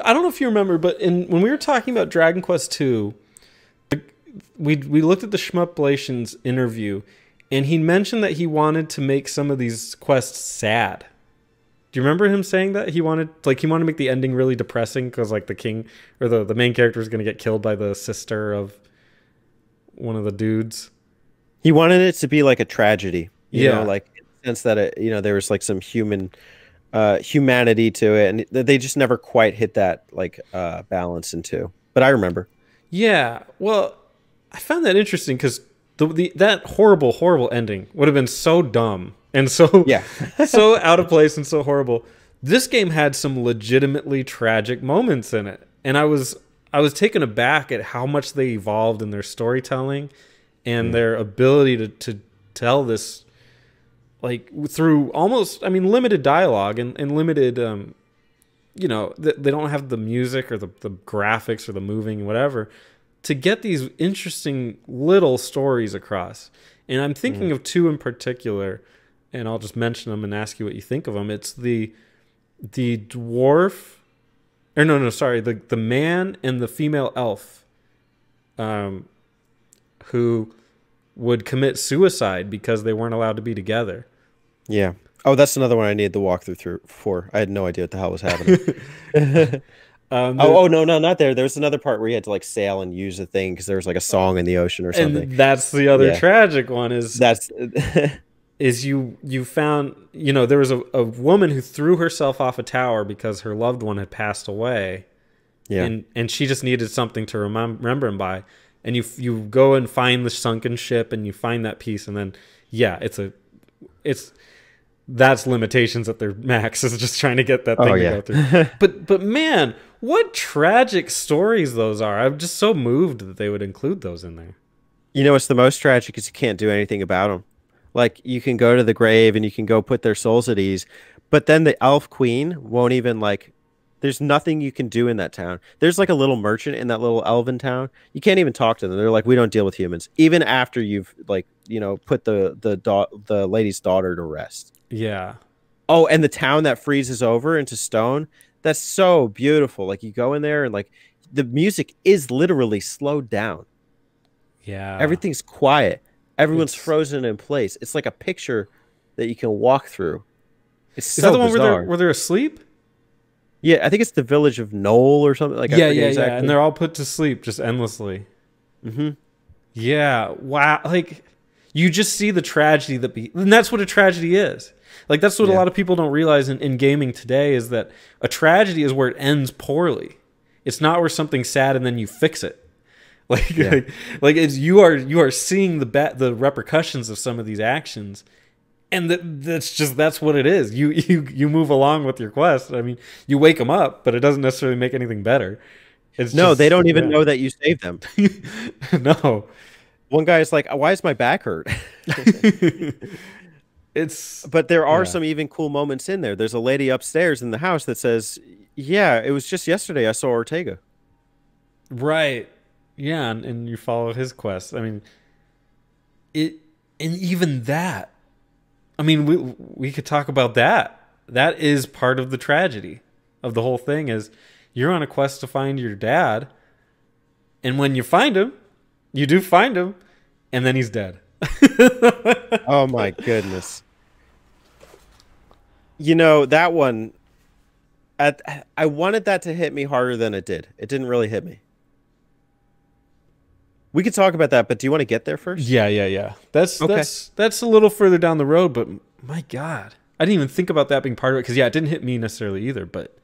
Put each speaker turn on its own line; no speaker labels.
I don't know if you remember, but when we were talking about Dragon Quest II, we looked at the Shmuplations interview, and he mentioned that he wanted to make some of these quests sad. Do you remember him saying that he wanted to make the ending really depressing because like the king or the main character is going to get killed by the sister of one of the dudes?
He wanted it to be like a tragedy, you
Yeah.
know, like in the sense that there was like some humanity to it, and they just never quite hit that like balance into. But I remember.
Yeah. Well, I found that interesting because that horrible ending would have been so dumb and so
Yeah.
so out of place and so horrible. This game had some legitimately tragic moments in it, and I was taken aback at how much they evolved in their storytelling and their ability to tell this like through almost, I mean, limited dialogue and limited they don't have the music or the graphics or the moving whatever to get these interesting little stories across. And I'm thinking of two in particular, and I'll just mention them and ask you what you think of them. It's the dwarf, or no, sorry, the man and the female elf, who would commit suicide because they weren't allowed to be together.
Yeah. Oh, that's another one I needed the walkthrough for. I had no idea what the hell was happening. No, not there. There was another part where you had to like sail and use a thing because there was like a song in the ocean or something.
And that's the other tragic one is you found, there was a woman who threw herself off a tower because her loved one had passed away.
Yeah.
And she just needed something to remember him by. And you go and find the sunken ship and you find that piece, and then that's limitations at their max, is just trying to get that thing to go through. But man, what tragic stories those are. I'm just so moved that they would include those in there.
You know what's the most tragic is you can't do anything about them. Like, you can go to the grave and you can go put their souls at ease, but then the elf queen won't even like, there's nothing you can do in that town. There's like a little merchant in that little elven town. You can't even talk to them. They're like, we don't deal with humans. Even after you've like, put the lady's daughter to rest.
Yeah.
Oh, and the town that freezes over into stone, that's so beautiful. Like, you go in there and like the music is literally slowed down.
Yeah.
Everything's quiet. Everyone's frozen in place. It's like a picture that you can walk through. It's so
Is that the one
bizarre.
where they're asleep?
Yeah, I think it's the village of Knoll or something. Like,
yeah,
exactly.
And they're all put to sleep just endlessly.
Mm-hmm.
Yeah, wow. Like, you just see the tragedy and that's what a tragedy is. Like, that's what a lot of people don't realize in gaming today, is that a tragedy is where it ends poorly. It's not where something's sad and then you fix it. Like, it's you are seeing the repercussions of some of these actions. And that's what it is. You move along with your quest. I mean, you wake them up, but it doesn't necessarily make anything better.
They don't even know that you saved them.
No.
One guy is like, why is my back hurt? But there are some even cool moments in there. There's a lady upstairs in the house that says, yeah, it was just yesterday I saw Ortega.
Right. Yeah, and you follow his quest. I mean, and even that, I mean, we could talk about that. That is part of the tragedy of the whole thing, is you're on a quest to find your dad, and when you find him, you do find him, and then he's dead.
Oh my goodness. That one, I wanted that to hit me harder than it did. It didn't really hit me. We could talk about that, but do you want to get there first?
Yeah. That's
okay.
That's a little further down the road, but my God, I didn't even think about that being part of it, because it didn't hit me necessarily either. But